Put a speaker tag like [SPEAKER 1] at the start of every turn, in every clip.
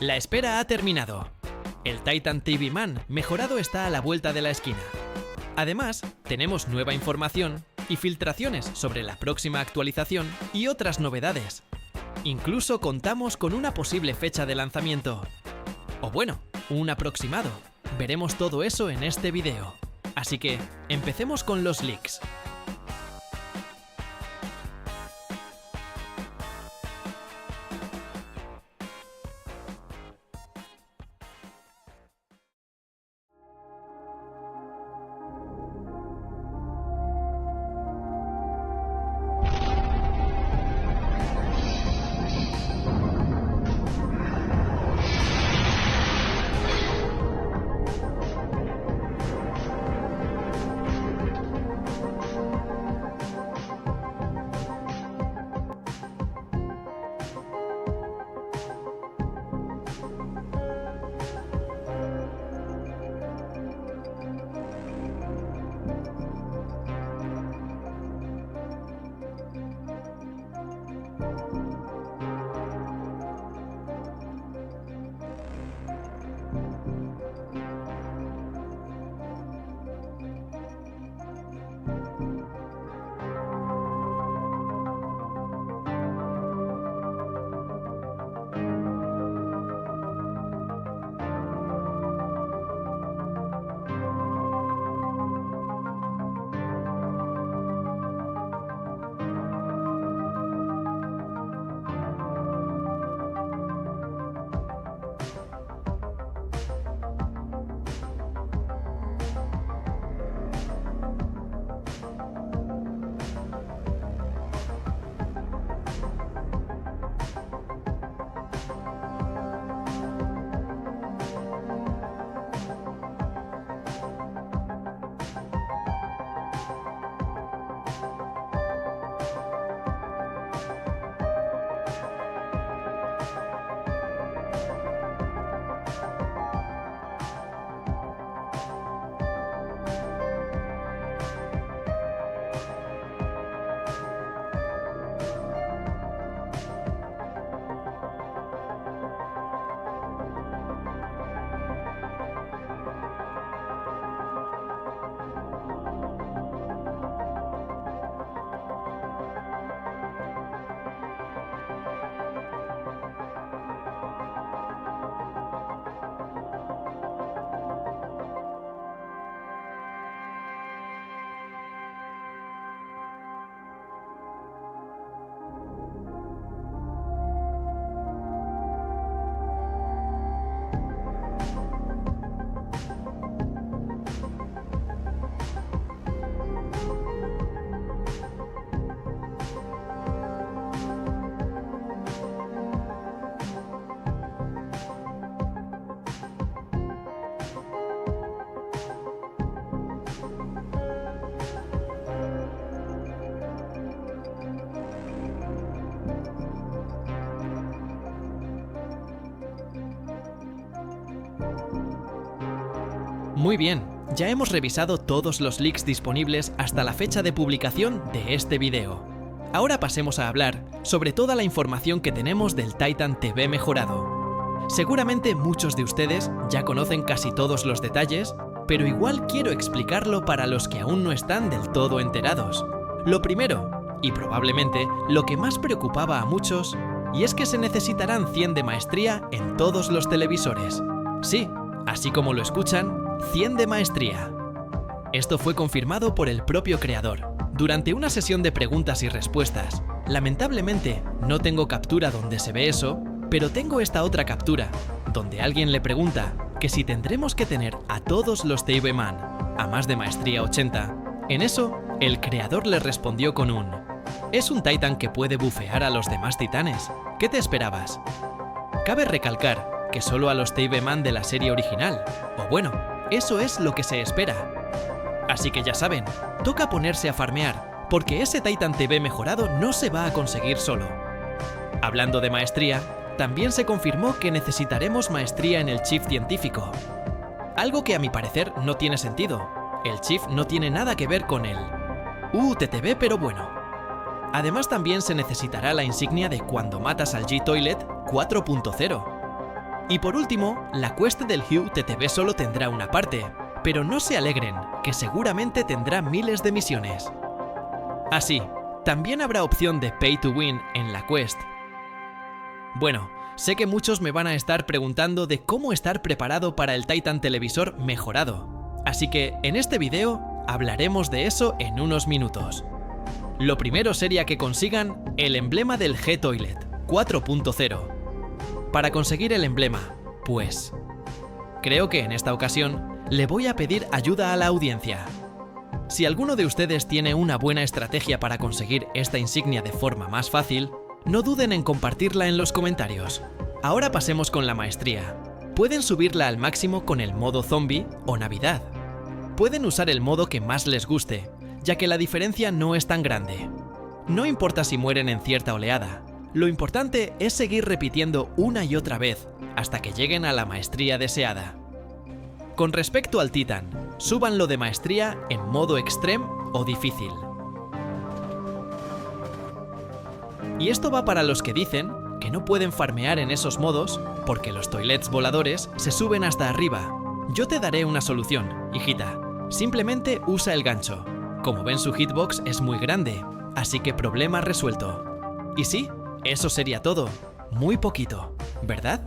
[SPEAKER 1] La espera ha terminado. El Titan TV Man mejorado está a la vuelta de la esquina. Además, tenemos nueva información y filtraciones sobre la próxima actualización y otras novedades. Incluso contamos con una posible fecha de lanzamiento. O bueno, un aproximado. Veremos todo eso en este video. Así que, empecemos con los leaks. Muy bien, ya hemos revisado todos los leaks disponibles hasta la fecha de publicación de este video. Ahora pasemos a hablar sobre toda la información que tenemos del Titan TV mejorado. Seguramente muchos de ustedes ya conocen casi todos los detalles, pero igual quiero explicarlo para los que aún no están del todo enterados. Lo primero, y probablemente lo que más preocupaba a muchos, y es que se necesitarán 100 de maestría en todos los televisores. Sí, así como lo escuchan, 100 de maestría. Esto fue confirmado por el propio creador, durante una sesión de preguntas y respuestas. Lamentablemente, no tengo captura donde se ve eso, pero tengo esta otra captura, donde alguien le pregunta que si tendremos que tener a todos los TV Man a más de maestría 80. En eso, el creador le respondió con un: es un Titan que puede bufear a los demás titanes. ¿Qué te esperabas? Cabe recalcar que solo a los TV Man de la serie original, o bueno, eso es lo que se espera. Así que ya saben, toca ponerse a farmear, porque ese Titan TV mejorado no se va a conseguir solo. Hablando de maestría, también se confirmó que necesitaremos maestría en el chip científico. Algo que a mi parecer no tiene sentido. El chip no tiene nada que ver con el TTV, pero bueno. Además también se necesitará la insignia de cuando matas al G-Toilet 4.0. Y por último, la Quest del Hue TTV solo tendrá una parte, pero no se alegren, que seguramente tendrá miles de misiones. Así, también habrá opción de Pay to Win en la Quest. Bueno, sé que muchos me van a estar preguntando de cómo estar preparado para el Titan televisor mejorado, así que en este video hablaremos de eso en unos minutos. Lo primero sería que consigan el emblema del G-Toilet 4.0. Para conseguir el emblema, pues, creo que en esta ocasión le voy a pedir ayuda a la audiencia. Si alguno de ustedes tiene una buena estrategia para conseguir esta insignia de forma más fácil, no duden en compartirla en los comentarios. Ahora pasemos con la maestría. Pueden subirla al máximo con el modo zombie o Navidad. Pueden usar el modo que más les guste, ya que la diferencia no es tan grande. No importa si mueren en cierta oleada, lo importante es seguir repitiendo una y otra vez hasta que lleguen a la maestría deseada. Con respecto al Titan, súbanlo de maestría en modo extreme o difícil. Y esto va para los que dicen que no pueden farmear en esos modos porque los toilets voladores se suben hasta arriba. Yo te daré una solución, hijita. Simplemente usa el gancho. Como ven, su hitbox es muy grande, así que problema resuelto. Y sí, eso sería todo. Muy poquito, ¿verdad?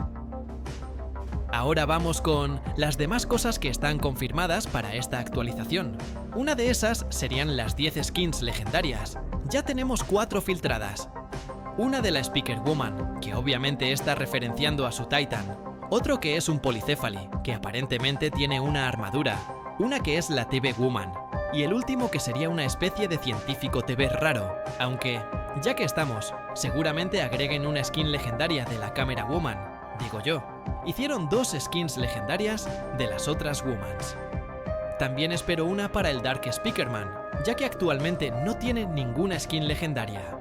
[SPEAKER 1] Ahora vamos con las demás cosas que están confirmadas para esta actualización. Una de esas serían las 10 skins legendarias. Ya tenemos 4 filtradas. Una de la Speaker Woman, que obviamente está referenciando a su Titan. Otro que es un Polycephaly, que aparentemente tiene una armadura. Una que es la TV Woman. Y el último que sería una especie de científico TV raro, aunque, ya que estamos, seguramente agreguen una skin legendaria de la Camera Woman, digo yo. Hicieron 2 skins legendarias de las otras Womans. También espero una para el Dark Speakerman, ya que actualmente no tiene ninguna skin legendaria.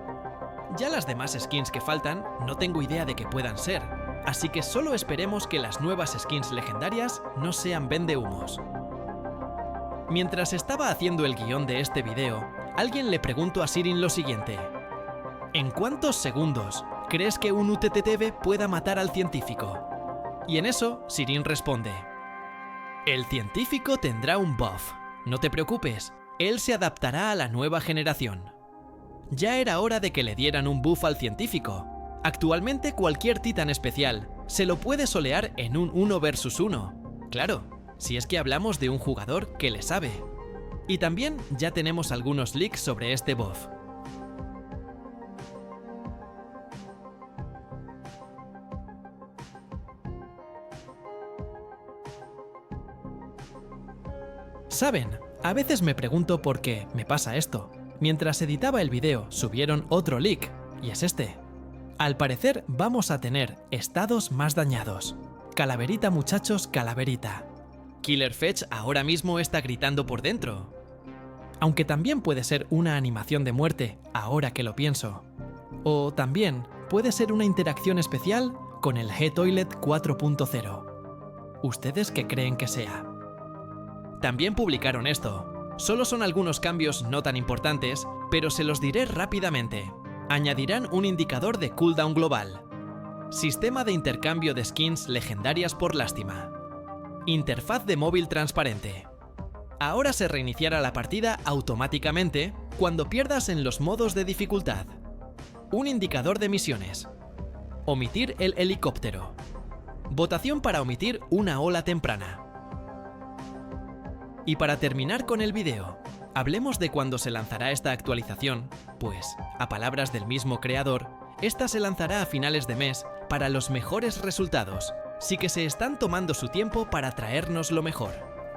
[SPEAKER 1] Ya las demás skins que faltan no tengo idea de qué puedan ser, así que solo esperemos que las nuevas skins legendarias no sean vendehumos. Mientras estaba haciendo el guión de este video, alguien le preguntó a Sirin lo siguiente: ¿en cuántos segundos crees que un UTTV pueda matar al científico? Y en eso, Sirin responde: el científico tendrá un buff, no te preocupes, él se adaptará a la nueva generación. Ya era hora de que le dieran un buff al científico. Actualmente cualquier titán especial se lo puede solear en un 1 versus 1. Claro, si es que hablamos de un jugador que le sabe. Y también ya tenemos algunos leaks sobre este buff. ¿Saben? A veces me pregunto por qué me pasa esto. Mientras editaba el video, subieron otro leak, y es este. Al parecer vamos a tener estados más dañados. Calaverita, muchachos, calaverita. Killer Fetch ahora mismo está gritando por dentro. Aunque también puede ser una animación de muerte, ahora que lo pienso. O también puede ser una interacción especial con el G-Toilet 4.0. ¿Ustedes qué creen que sea? También publicaron esto. Solo son algunos cambios no tan importantes, pero se los diré rápidamente. Añadirán un indicador de cooldown global. Sistema de intercambio de skins legendarias por lástima. Interfaz de móvil transparente. Ahora se reiniciará la partida automáticamente cuando pierdas en los modos de dificultad. Un indicador de misiones. Omitir el helicóptero. Votación para omitir una ola temprana. Y para terminar con el video, hablemos de cuándo se lanzará esta actualización, pues, a palabras del mismo creador, esta se lanzará a finales de mes para los mejores resultados, sí que se están tomando su tiempo para traernos lo mejor.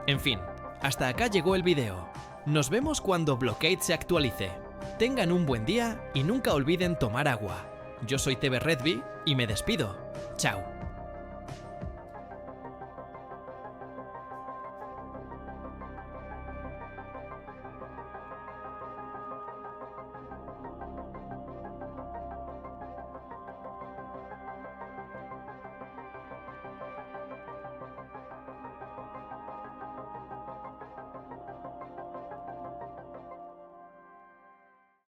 [SPEAKER 1] En fin, hasta acá llegó el video. Nos vemos cuando Blockade se actualice. Tengan un buen día y nunca olviden tomar agua. Yo soy TV Redby y me despido. Chao.